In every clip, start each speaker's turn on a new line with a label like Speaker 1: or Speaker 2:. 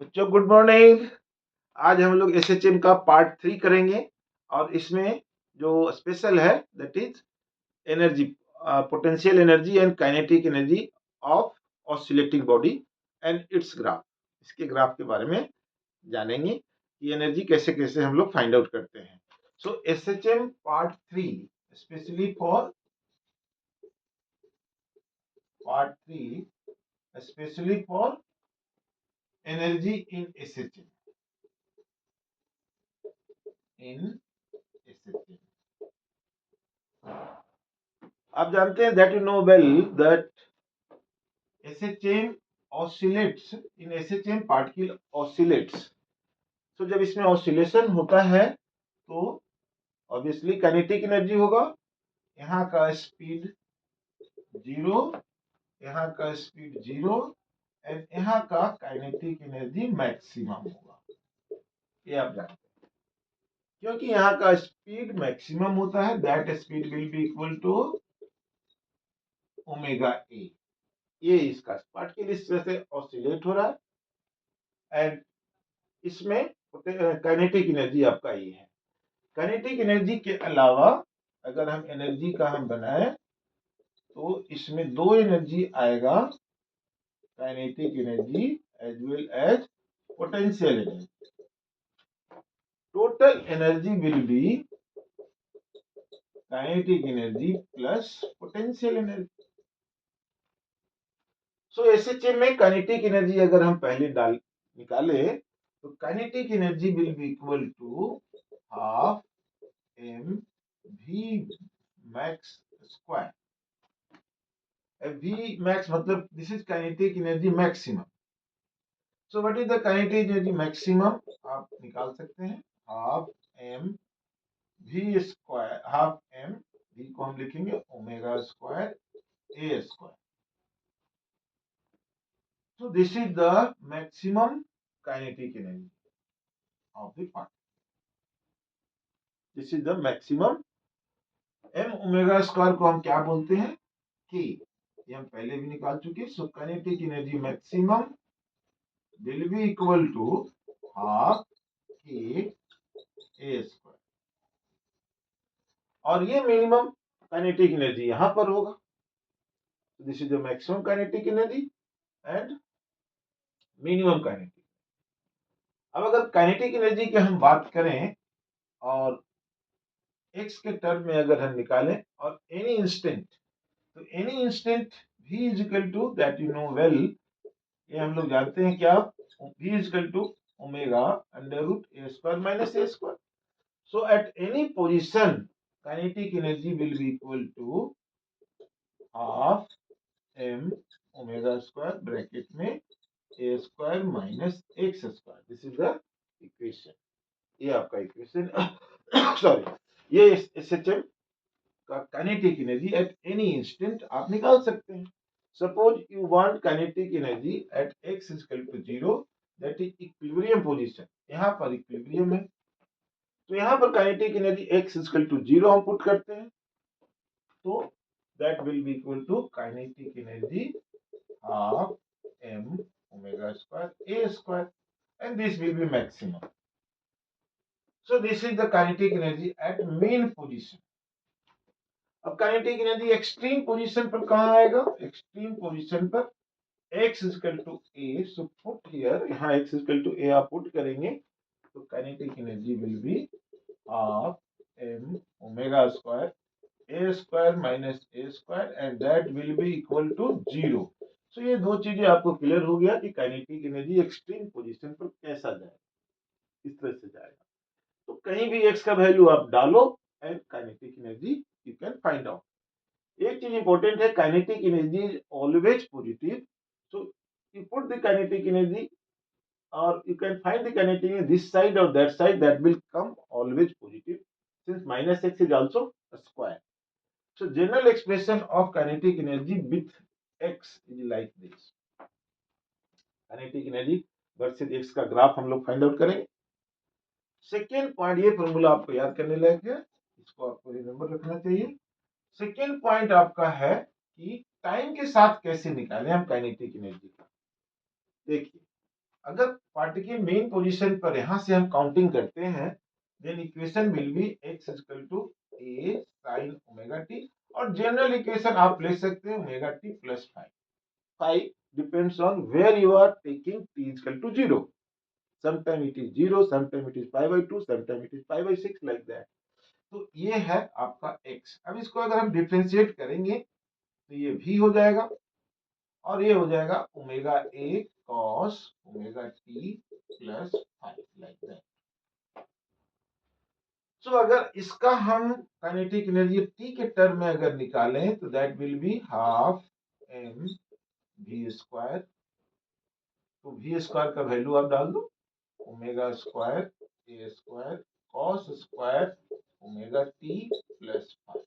Speaker 1: बच्चों good morning. आज हम लोग एसएचएम का पार्ट 3 करेंगे और इसमें जो स्पेशल है that is energy, potential energy and kinetic energy of oscillating body and it's graph. इसके ग्राफ के बारे में जानेंगे कि एनर्जी कैसे कैसे हम लोग फाइंड आउट करते हैं। So SHM part 3 specially for part 3 specially for energy in SHM in SHM. आप जानते हैं that you know well that SHM oscillates in SHM particle oscillates। तो जब इसमें ऑसिलेशन होता है तो ऑब्वियसली काइनेटिक एनर्जी होगा। यहाँ का स्पीड जीरो, यहाँ का स्पीड जीरो एंड यहाँ का काइनेटिक एनर्जी मैक्सिमम होगा। ये आप जानते हैं क्योंकि यहाँ का स्पीड मैक्सिमम होता है, that speed will be equal to omega a. ये इसका पार्टिकल इस तरह से ऑसिलेट हो रहा है एंड इसमें काइनेटिक एनर्जी आपका ये है। काइनेटिक एनर्जी के अलावा अगर हम एनर्जी का हम बनाए तो इसमें दो एनर्जी आएगा, kinetic energy as well as potential energy. Total energy will be kinetic energy plus potential energy. So SHM में काइनेटिक एनर्जी अगर हम पहले निकाले तो kinetic energy will be equal to half M V max square. V max मतलब this is kinetic energy maximum. So what is the kinetic energy maximum आप निकाल सकते हैं, half M V square, half M V को हम लिखेंगे omega square A square. So this is the maximum kinetic energy of the particle. This is the maximum. M omega square को हम क्या बोलते हैं, के। ये हम पहले भी निकाल चुके। सो kinetic energy maximum will be equal to half k a square और ये मिनिमम काइनेटिक एनर्जी यहां पर होगा। This is the maximum kinetic energy and minimum kinetic. अब अगर काइनेटिक एनर्जी की हम बात करें और x के टर्म में अगर हम निकालें और एनी इंस्टेंट, तो any instant v is equal to that you know well, ये हम लोग जानते हैं क्या, v is equal to omega under root a square minus a square. So at any position, kinetic energy will be equal to half m omega square bracket में a square minus x square। This is the equation। ये आपका equation sorry, ये SHM का kinetic energy at any instant आप निकाल सकते हैं। Suppose you want kinetic energy at x is equal to 0, that is equilibrium position. यहाँ पर इक्विलिब्रियम है तो यहाँ पर kinetic energy x equal to 0 हम पुट करते हैं तो that will be equal to kinetic energy half m omega square a square and this will be maximum. So this is the kinetic energy at mean position. अब kinetic energy extreme position पर कहाँ आएगा, extreme position पर x equal to a। So put here, यहाँ x equal to a आप पुट करेंगे तो kinetic energy will be half m omega square a square minus a square and that will be equal to 0। So ये दो चीजें आपको clear हो गया कि काइनेटिक एनर्जी एक्सट्रीम पोजीशन पर कैसा जाएगा, इस तरह से जाएगा। तो कहीं भी x का वैल्यू आप डालो and kinetic energy you can find out. एक चीज इंपॉर्टेंट है, kinetic energy is always positive. So you put the kinetic energy or you can find the kinetic energy this side or that side, that will come always positive since minus x is also a square. So general expression of kinetic energy with x is like this। kinetic energy versus x का graph हम लोग find out करेंगे। Second point, ये formula आपको याद करने लायक है, इसको आपको रिमेंबर रखना चाहिए। सेकेंड पॉइंट आपका है कि टाइम के साथ कैसे निकालें हम काइनेटिक एनर्जी का। देखिए अगर पार्टिकल मेन पोजीशन पर यहां से हम काउंटिंग करते हैं, then equation will be x equal to a sin omega t, और जनरल इक्वेशन आप ले सकते हैं omega t plus 5. 5 depends on where you are taking t is equal to 0. Sometime it is 0, sometime it is pi by 2, sometime it is pi by 6, like that. तो ये है आपका x. अब इसको अगर हम डिफरेंशिएट करेंगे तो ये v हो जाएगा और ये हो जाएगा omega a cos omega t plus 5, like that. So अगर इसका हम काइनेटिक एनर्जी t के टर्म में अगर निकालें तो that will be half m v square. तो v स्क्वायर का वैल्यू आप डाल दो, ओमेगा स्क्वायर ए square cos square omega T plus 5.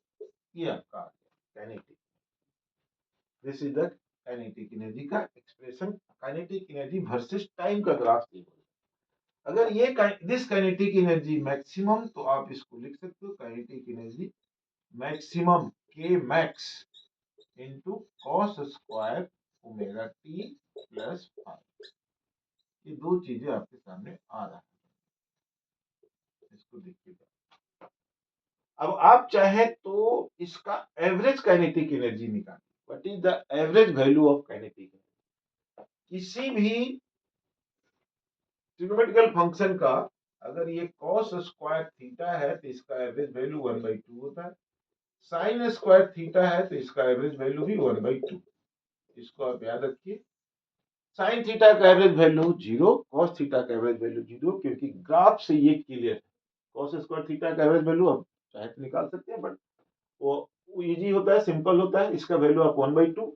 Speaker 1: ये आपका kinetic. This is the kinetic energy का expression. Kinetic energy versus time का ग्राफ टेबल. अगर ये दिस काइनेटिक एनर्जी मैक्सिमम, तो आप इसको लिख सकते हो काइनेटिक एनर्जी मैक्सिमम के max into cos square omega T plus 5. ये दो चीजें आपके सामने आ रहा है, इसको देखिएगा. अब आप चाहे तो इसका एवरेज काइनेटिक एनर्जी निकालिए. What is the average value of kinetic energy? किसी भी ट्रिग्नोमेट्रिकल फंक्शन का अगर ये cos स्क्वायर थीटा है तो इसका एवरेज वैल्यू 1/2 होता है. साइन स्क्वायर थीटा है तो इसका एवरेज वैल्यू भी 1/2. इसको आप याद रखिए. साइन थीटा का एवरेज वैल्यू 0, cos थीटा का एवरेज वैल्यू 0, क्योंकि ग्राफ से ये क्लियर है. cos स्क्वायर थीटा का एवरेज वैल्यू आप चाहे तो निकाल सकते हैं, बट वो इजी होता है, सिंपल होता है. इसका वैल्यू आप 1/2.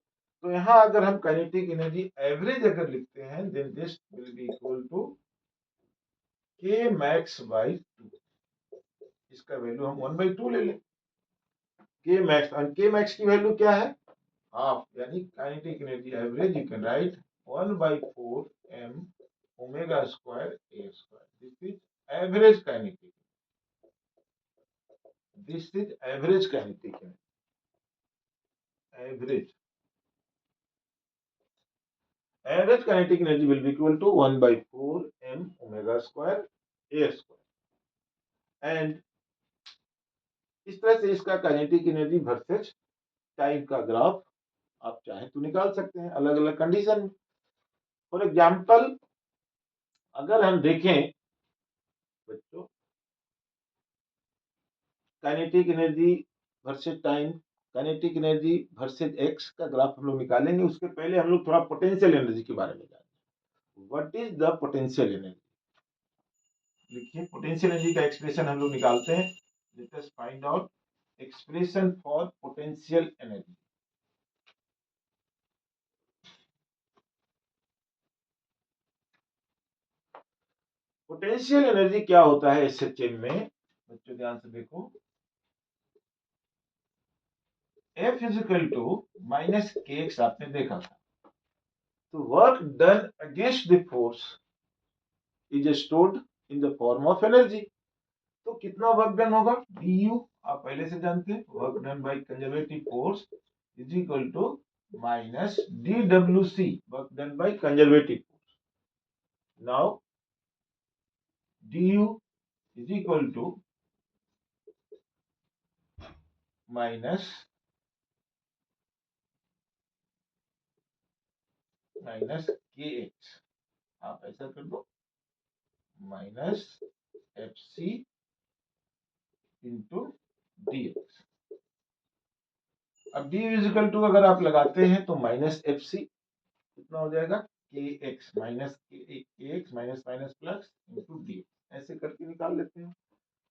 Speaker 1: तो यहाँ अगर हम काइनेटिक एनर्जी एवरेज अगर लिखते हैं, then this will be equal to k max by 2. इसका वैल्यू हम 1/2 ले लें. k max, और k max की वैल्यू क्या है? हाफ. यानी kinetic energy average you can right 1/4 m omega square a square. This is average kinetic. This is average kinetic energy. Average average kinetic energy will be equal to 1/4 m omega square a square. and इस तरह से इसका kinetic energy versus time का graph आप चाहे तो निकाल सकते हैं अलग अलग कंडीशन में. फॉर एग्जांपल अगर हम देखें बच्चों, kinetic energy versus time, kinetic energy versus x का ग्राफ हम लोग निकालेंगे. उसके पहले हम लोग थोड़ा पोटेंशियल एनर्जी के बारे में जानेंगे. What is the potential energy? लिखिए, पोटेंशियल एनर्जी का एक्सप्रेशन हम लोग निकालते हैं. Late us find out expression for potential energy. Potential energy क्या होता है एसएचएम में? बच्चों ध्यान से देखो. F is equal to minus k x आपने देखा था. तो work done against the force is stored in the form of energy. तो कितना वर्क डन होगा? du आप पहले से जानते हैं. Work done by conservative force is equal to minus dwc work done by conservative force. Now du is equal to minus k x. आप ऐसा कर दो, minus f c into d x. अब डी इजिकल टू अगर आप लगाते हैं तो माइनस एफ सी कितना हो जाएगा? के x minus k x minus minus plus into D. ऐसे करके निकाल लेते हैं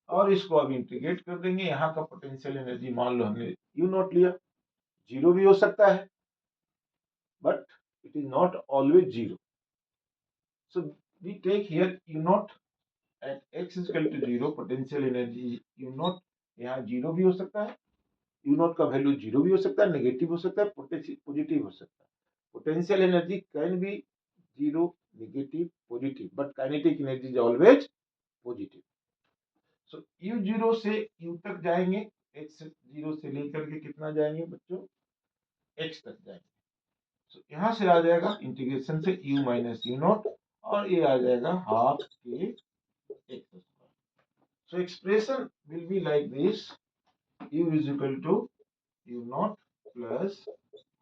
Speaker 1: और इसको अब इंटीग्रेट कर देंगे. यहाँ का पोटेंशियल एनर्जी मान लो हमने यू नॉट लिया. जीरो भी हो सकता है, but it is not always zero. So we take here u not at x is equal to zero. Potential energy u not यहाँ जीरो भी हो सकता है. यू नॉट का वैल्यू जीरो भी हो सकता है, नेगेटिव हो सकता है, पॉजिटिव हो सकता है. Potential energy can be zero, negative, positive, but kinetic energy is always positive. So you zero से यू तक जाएंगे. एक्स जीरो से लेकर के कितना जाएंगे बच्चों? एक्स तक जाएंगे. सो यहां से आ जाएगा इंटीग्रेशन से यू माइनस यू नॉट, और ये आ जाएगा हाफ के x square. So expression will be like this: u is equal to u naught plus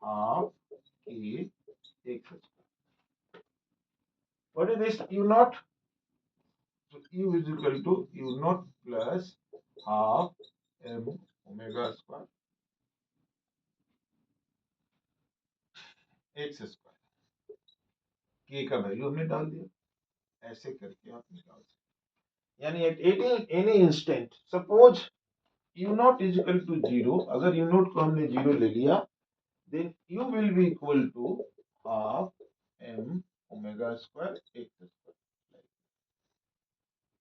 Speaker 1: half k x square. What is this u naught? So u is equal to u naught plus half m omega square x square. k का value हमने डाल दिया, ऐसे करके आप निकाल सकते. यानी eight any instant suppose u naught is equal to 0, अगर u naught को हमने 0 ले लिया, then u will be equal to half m omega square x square.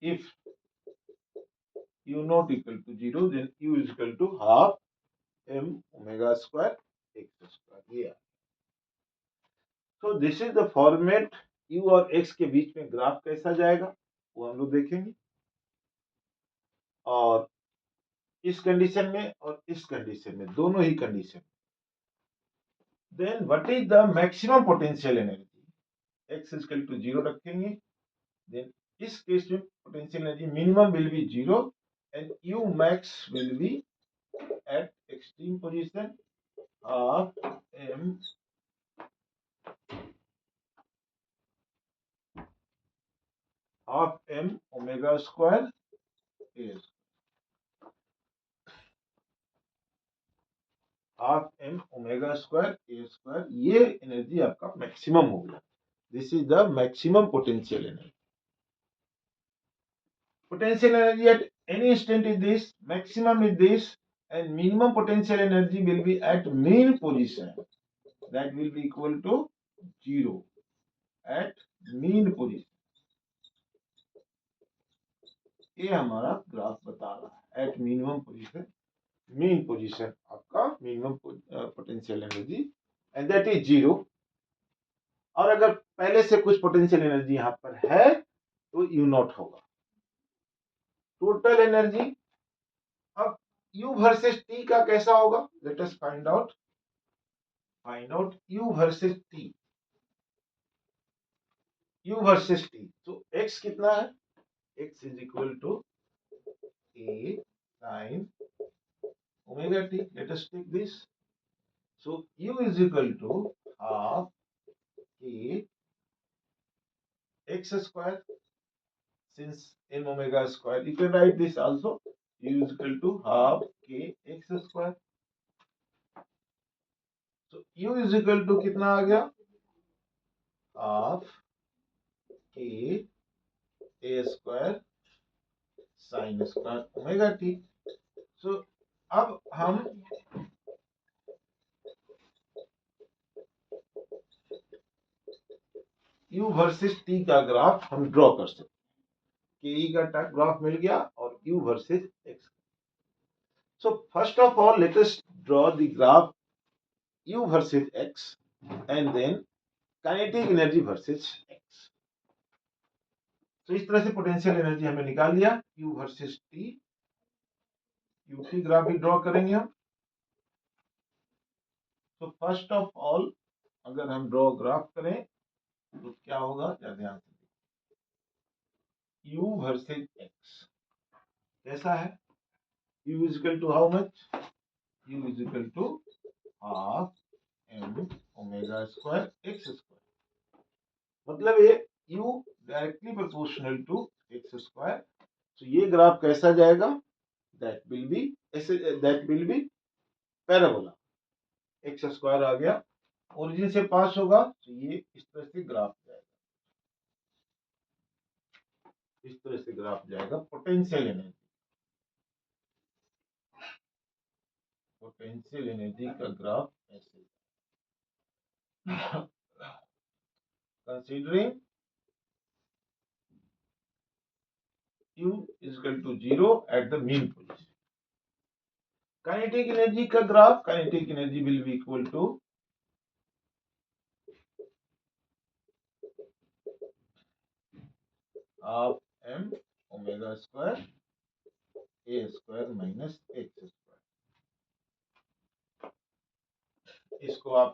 Speaker 1: If u naught equal to 0, then u is equal to half m omega square x square. Yeah. So this is the format. u और x के बीच में graph कैसा जाएगा वो हम लोग देखेंगे, और इस कंडीशन में और इस कंडीशन में, दोनों ही condition. Then what is the maximum potential energy? x is equal to 0 रखेंगे, then इस केस में potential energy minimum will be 0 and u max will be at extreme position of m omega square a half m omega square a square. ये energy आपका maximum हो गया. This is the maximum potential energy. Potential energy at any instant is this, maximum is this, and minimum potential energy will be at mean position. That will be equal to 0 at mean position. ये हमारा graph बता रहा है at minimum position, mean position आपका minimum potential energy and that is 0. और अगर पहले से कुछ पोटेंशियल एनर्जी यहाँ पर है तो यू नॉट होगा. टोटल एनर्जी अब u वर्सेस t का कैसा होगा, let us find out u versus t. u versus t, तो x कितना है, x is equal to a sin omega t. Let us take this. So u is equal to half k x square. Since m omega square, you can write this also. U is equal to half k x square. So u is equal to कितना आ गया, half k a square sin square omega t. So अब हम u versus t का graph हम draw कर सकते हैं. ke का ग्राफ मिल गया और u versus x. So first of all, let us draw the graph u versus x and then kinetic energy versus x. तो इस तरह से पोटेंशियल एनर्जी हमें निकाल लिया. u versus t, ut graph भी ड्रॉ करेंगे हम. तो फर्स्ट ऑफ ऑल अगर हम ड्रॉ ग्राफ करें तो क्या होगा, ध्यान से. u वर्सेस x कैसा है, u is equal to how much, u is equal to half m omega square x square. मतलब ये u directly proportional to x square. तो ये ग्राफ कैसा जाएगा, that will be parabola. X square आ गया, ओरिजिन से पास होगा तो ये इस तरह से ग्राफ जाएगा, इस तरह से ग्राफ जाएगा. पोटेंशियल एनर्जी का ग्राफ ऐसे. Considering u is equal to 0 at the mean position. Kinetic energy का graph, kinetic energy will be equal to half m omega square a square minus x square. इसको आप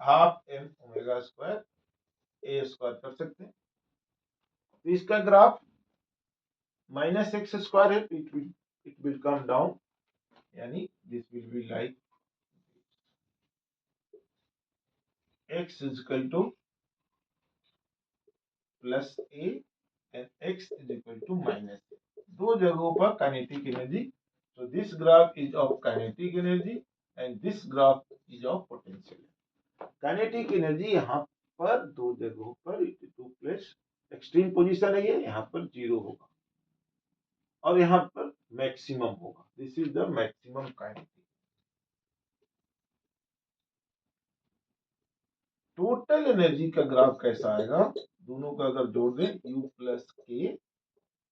Speaker 1: half m omega square ए square कर सकते हैं। तो इसका graph minus X square है, it will come down, यानी this will be like x is equal to plus A and x is equal to minus ए। दो जगहों पर kinetic energy, so this graph is of kinetic energy and this graph is of potential। Kinetic energy यहाँ पर दो जगहों पर to place extreme position है, ये यहाँ पर 0 होगा और यहाँ पर मैक्सिमम होगा। This is the maximum kinetic. Total energy का ग्राफ कैसा आएगा, दोनों का अगर जोड़ दें U plus K,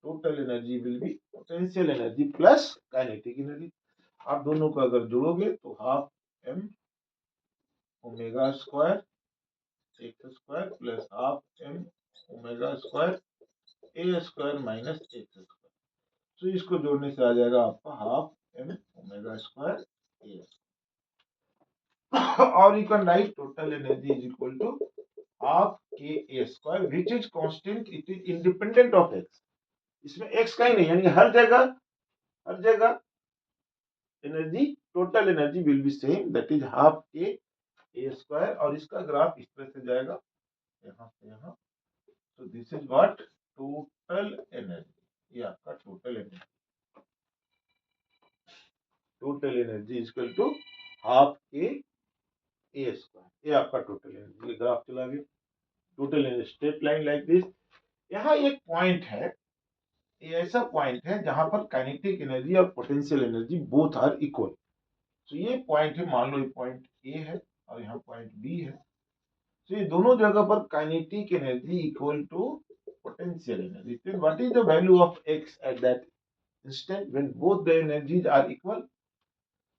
Speaker 1: total energy will be potential energy plus kinetic energy. आप दोनों को अगर जोड़ोगे तो half m omega square x square plus half m omega square ए स्क्वायर माइनस एक्स स्क्वायर। तो इसको जोड़ने से आ जाएगा आपका half m omega square A. और you can right total energy is equal to half के ए square which is constant, it is independent of X. इसमें एक्स का ही नहीं, यानी हर जगह energy, total energy will be same, that is half के ए स्क्वायर। और इसका ग्राफ इस तरह से जाएगा, यहाँ से यहाँ। तो this is what total energy, ये आपका total energy. Total energy is equal to half के ए स्क्वायर, ये आपका टोटल एनर्जी। ग्राफ चला गया, total energy straight line like this. यहाँ एक पॉइंट है, ये ऐसा पॉइंट है जहां पर काइनेटिक एनर्जी और potential energy both are equal. तो ये पॉइंट है, मान लो ये पॉइंट ए है और यहाँ पॉइंट बी है। तो ये दोनों जगह पर kinetic energy equal to potential energy. then what is the value of x at that instant when both the energies are equal?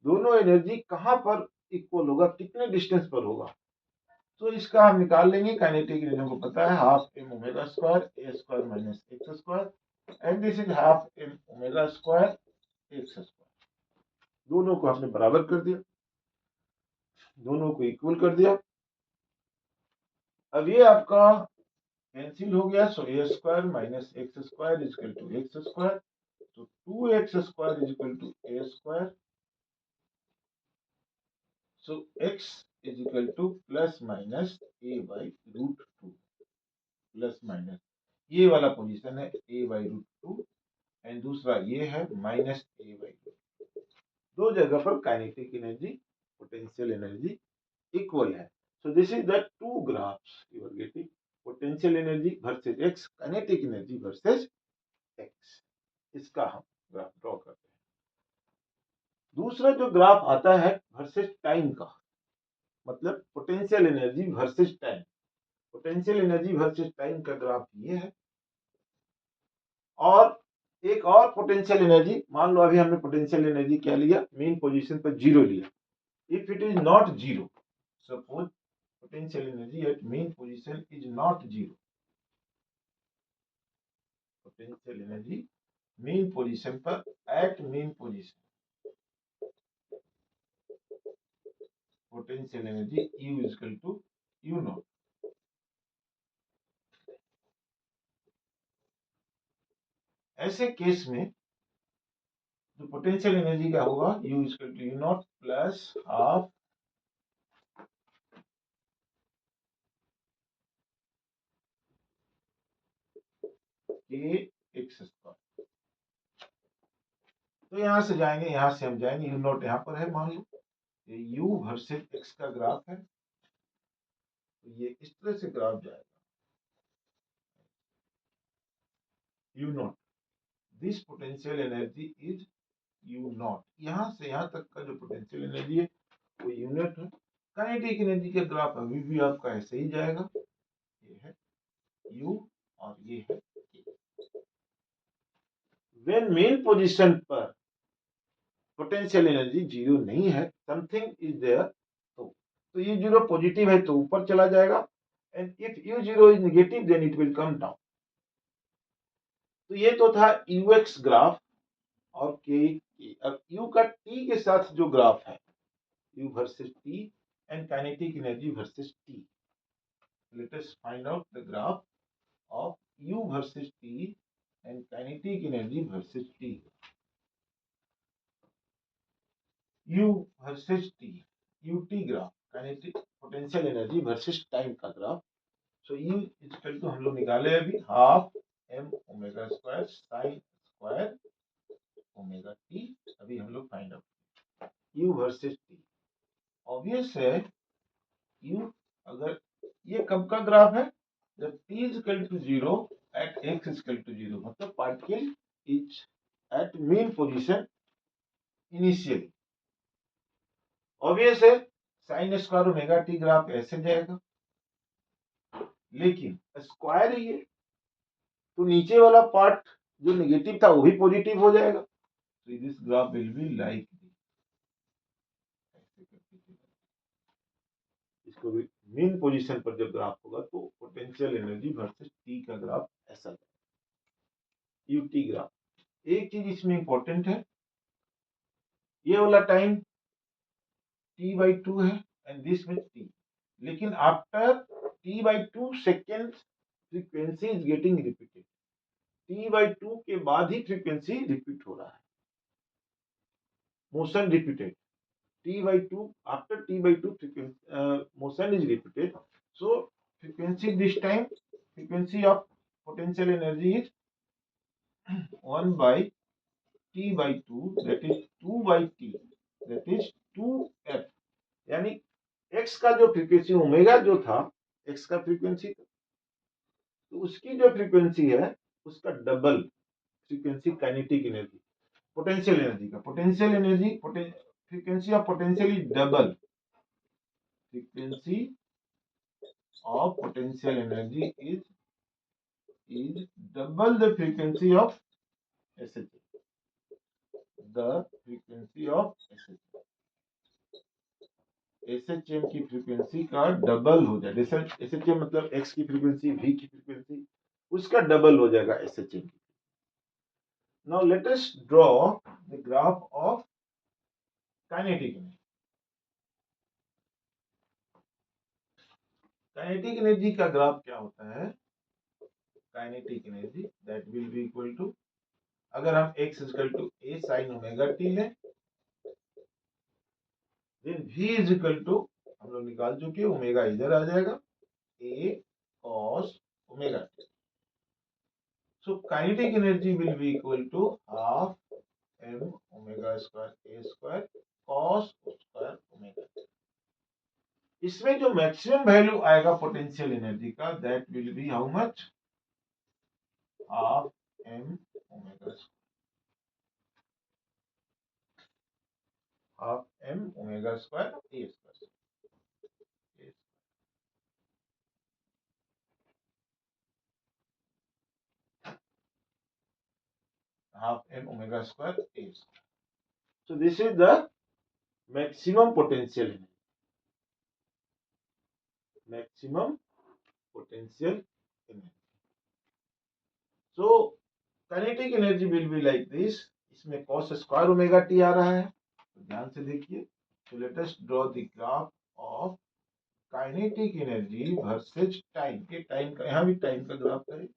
Speaker 1: दोनों एनर्जी कहां पर इक्वल होगा, कितने डिस्टेंस पर होगा? तो इसका हम निकाल लेंगे। काइनेटिक एनर्जी हमको पता है half m omega square A square minus X square and this is half m omega square x square. दोनों को हमने बराबर कर दिया, दोनों को इक्वल कर दिया। अब ये आपका कैंसिल हो गया, so A square minus X square is equal to X square. तो 2x square is equal to A square. So x is equal to plus minus a by root 2, plus minus ये वाला position है a by root 2 and दूसरा ये है minus a by root 2। दो जगह पर kinetic energy, potential energy equal है। So this is the two graphs you are getting, potential energy versus x, kinetic energy versus x। इसका हम ग्राफ ड्रॉ करते हैं। दूसरा जो ग्राफ आता है वर्सेस टाइम का, मतलब potential energy versus time. Potential energy versus time का ग्राफ ये है। और एक और पोटेंशियल एनर्जी, मान लो अभी हमने पोटेंशियल एनर्जी क्या लिया, मेन पोजीशन पर 0 लिया। If it is not 0, suppose potential energy at mean position is not 0, potential energy mean position पर, at mean position potential energy U is equal to U naught. ऐसे case में जो potential energy का होगा U is equal to U not plus half के x square. तो यहां से जाएंगे, यहां से हम जाएंगे, U नॉट यहाँ पर है, मान लो ये U वर्सेस x का ग्राफ है। तो ये इस तरह से ग्राफ जाएगा, U not, this potential energy is U not. यहां से यहां तक का जो पोटेंशियल एनर्जी है वो यूनिट है। काइनेटिक एनर्जी का ग्राफ अभी भी आपका ऐसे ही जाएगा, ये है U और ये है K। व्हेन मेन पोजीशन पर पोटेंशियल एनर्जी 0 नहीं है, समथिंग इज देयर, तो ये 0 पॉजिटिव है तो ऊपर चला जाएगा, and if U0 is negative then it will come down. तो ये तो था UX ग्राफ और K। अब U का T के साथ जो ग्राफ है, U versus T and kinetic energy versus T, let us find out the graph of U versus T and kinetic energy versus T. U versus T, UT graph, kinetic potential energy versus time का graph. So U is equal to हम लोग निकाले अभी half m omega square sine square omega t. अभी हम लोग find out U versus T. Obvious है U अगर ये कब का ग्राफ है, जब t is equal to 0 at x is equal to 0, मतलब particle is at mean position initially. Obvious है sine square omega T graph ऐसे जाएगा, लेकिन स्क्वायर ही है तो नीचे वाला पार्ट जो नेगेटिव था वो भी पॉजिटिव हो जाएगा. तो this graph will be like, इसको भी मीन पोजीशन पर जब ग्राफ होगा तो पोटेंशियल एनर्जी वर्सेस टी का ग्राफ ऐसा जाएगा, यूटी ग्राफ. एक चीज इसमें इंपॉर्टेंट है, ये वाला टाइम t/2 है एंड दिस विथ t, लेकिन after t/2 second frequency is getting repeated. t/2 के बाद ही फ्रीक्वेंसी रिपीट हो रहा है, motion repeated. t/2 after t/2 motion is repeated, so frequency this time, frequency of potential energy is 1 by t/2, that is 2 by t, that is 2f. यानी x का जो frequency omega जो था, x का frequency, तो उसकी जो frequency है उसका double frequency kinetic energy, potential energy का. Potential energy frequency of potential is double, frequency of potential energy is double the frequency of SHM, the frequency of SHM. SHM की frequency का double हो जाएगा. SHM मतलब x की frequency, v की frequency, उसका double हो जाएगा SHM की. Now let us draw the graph of kinetic energy. Kinetic energy का ग्राफ क्या होता है? Kinetic energy that will be equal to, अगर हम x equal to a sin omega t लें, then v is equal to, हम लोग निकाल चुके, ओमेगा इधर आ जाएगा, a cos omega t. So kinetic energy will be equal to half m omega square a square cos square omega t. इसमें जो maximum value आएगा पोटेंशियल एनर्जी का, that will be how much, half m omega square, half m omega square a square, half m omega square a square. So this is the maximum potential energy. Maximum potential energy. So kinetic energy will be like this. इसमें cos square omega t आ रहा है, तो ध्यान से देखिए. So let us draw the graph of kinetic energy versus time. ये time का, यहाँ भी टाइम का ग्राफ करें.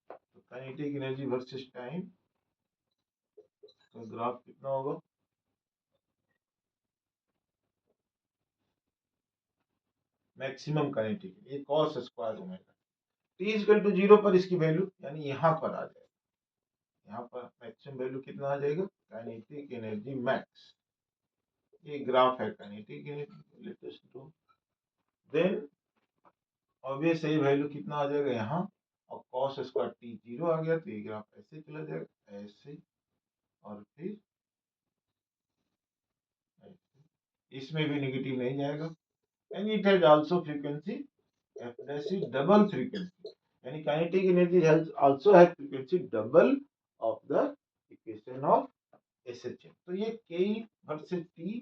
Speaker 1: तो kinetic energy versus time का ग्राफ कितना होगा? मैक्सिमम काइनेटिक, ये cos square omega, t equal to 0 पर इसकी वैल्यू, यानी यहाँ पर आ जाएगा. यहाँ पर मैक्सिमम वैल्यू कितना आ जाएगा? Kinetic energy max. ये ग्राफ है kinetic energy, latest to. Then obvious सही वैल्यू कितना आ जाएगा यहाँ, और cos स्क्वायर t 0 आ गया, तो ये ग्राफ ऐसे चला जाएगा, ऐसे, और फिर इसमें भी नेगेटिव नहीं जाएगा. And it has also frequency f dash is double frequency, यानी kinetic energy has also have frequency double of the equation of SHM. तो ये Ke versus T,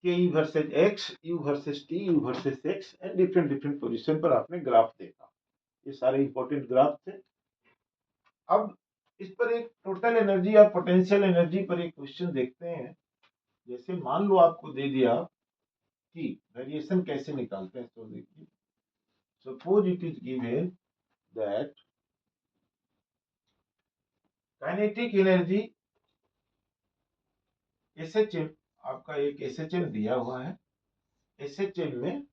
Speaker 1: Ke versus X, U versus T, U versus X and different different position पर आपने graph देखा. ये सारे important graph थे. अब इस पर एक टोटल एनर्जी या पोटेंशियल एनर्जी पर एक क्वेश्चन देखते हैं. जैसे मान लो आपको दे दिया T वेरिएशन कैसे निकालते हैं तो देखिए, suppose it is given that kinetic energy SHM, आपका एक SHM दिया हुआ है, SHM में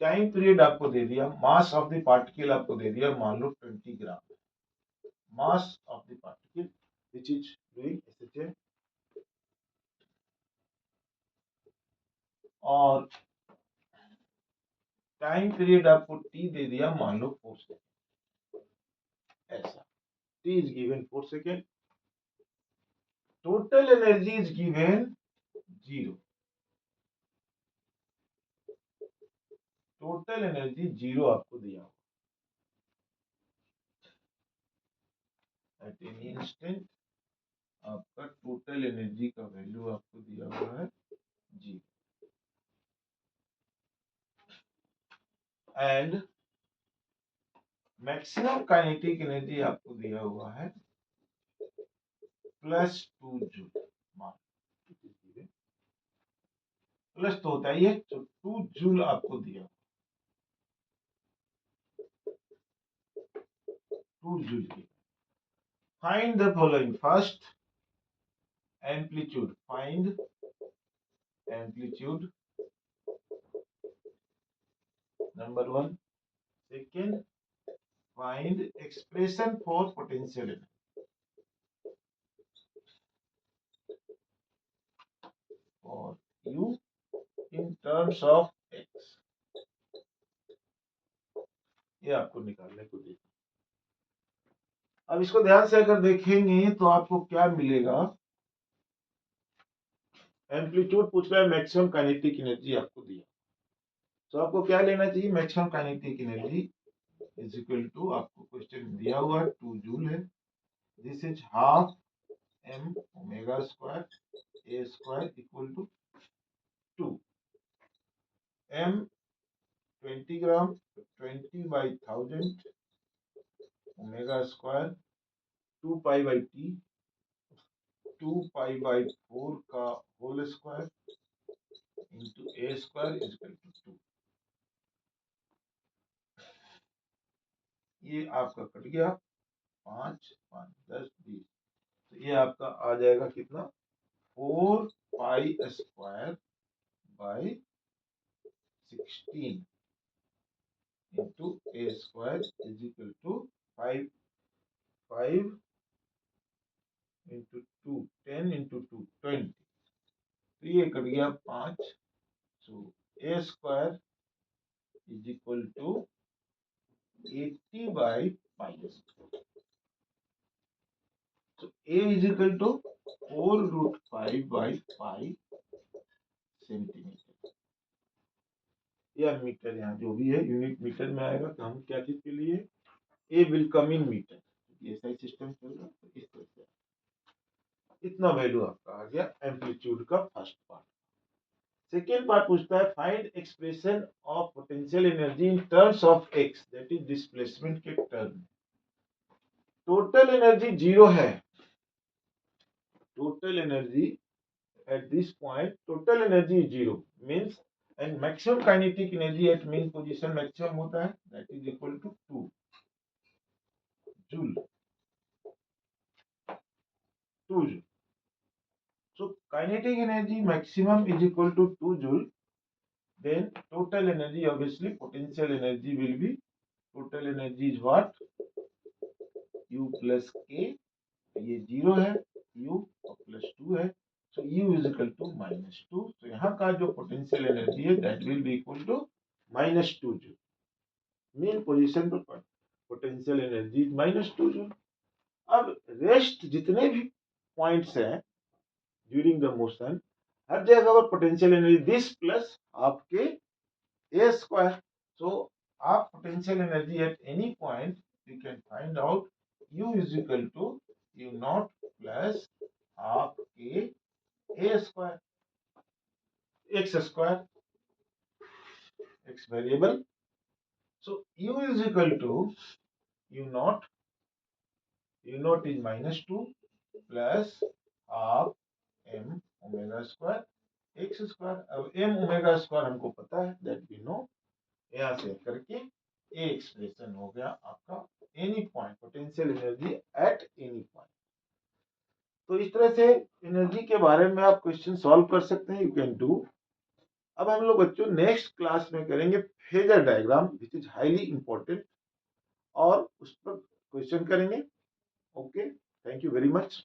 Speaker 1: टाइम पीरियड आपको दे दिया, मास ऑफ द पार्टिकल आपको दे दिया, मान लो 20 gram mass of the particle which is doing SHM, और टाइम पीरियड आपको T दे दिया, मान लो 4 सेकेंड, ऐसा T is given 4 second, total energy is given 0, total energy 0 आपको दिया एट एनी इंस्टेंट, आपका टोटल एनर्जी का वैल्यू आपको दिया हुआ है 0, एंड मैक्सिमम काइनेटिक एनर्जी आपको दिया हुआ है +2 जूल, प्लस तो होता ही है, तो 2 जूल आपको दिया, 2 जूल की। Find the following, first amplitude, find amplitude number 1, second find expression for potential energy for u in terms of x, ये आपको निकालने को देखना। अब इसको ध्यान से अगर देखेंगे तो आपको क्या मिलेगा, एम्पलीट्यूड पूछ रहा है, मैक्सिमम काइनेटिक एनर्जी आपको दिया, तो आपको क्या लेना चाहिए, maximum kinetic energy is equal to, आपको क्वेश्चन दिया हुआ है 2 जूल है, this is half m omega square a square equal to 2 m 20 gram, 20/1000 omega square 2 pi by t, 2 pi by 4 का whole square into A square is equal to 2, ये आपका cut गया, 5 5 10 20, तो ये आपका आ जाएगा कितना, 4 pi square by 16 into A square is equal to 5 5 into 2 10 into 2 20, तो ये कट गया 5, so A square is equal to 80 by pi, so a is equal to 4√5 by 5 centimetre, या मीटर, यहाँ जो भी है यूनिट मीटर में आएगा, तो हम क्या चीज के लिए, ए विल कम इन मीटर, ऐसा ही सिस्टम चल रहा है, तो इस तरह से इतना वैल्यू आपका आ गया एम्पलीट्यूड का फर्स्ट पार्ट। सेकेंड पार्ट पूछता है, find expression of potential energy in terms of x, that is displacement के टर्म, टोटल एनर्जी 0 है, total energy at this point, total energy is 0 means, and maximum kinetic energy at mean position maximum होता है, that is equal to 2 joule, 2 joule, so kinetic energy maximum is equal to 2 joule, then total energy, obviously potential energy will be, total energy is what, u plus k, ये 0 है, u और plus 2 है, so u is equal to -2, तो यहाँ का जो potential energy है that will be equal to -2 joule, main position पर पोटेंशियल एनर्जी -2 जूल। अब रेस्ट जितने भी पॉइंट्स हैं ड्यूरिंग द मोशन, हर जगह पर पोटेंशियल एनर्जी दिस प्लस आपके ए स्क्वायर, सो आप potential energy at any point you can find out u is equal to u not plus half के ए square, x square, x variable, so u is equal to u naught is -2 plus half m omega square x square. अब M omega square हमको पता है, that we know. यहाँ से करके ए expression हो गया आपका any point, potential energy at any point. तो इस तरह से एनर्जी के बारे में आप क्वेश्चन सॉल्व कर सकते हैं, यू कैन डू। अब हम लोग बच्चों नेक्स्ट क्लास में करेंगे phasor diagram, which is highly important, और उस पर क्वेश्चन करेंगे। Okay, thank you very much.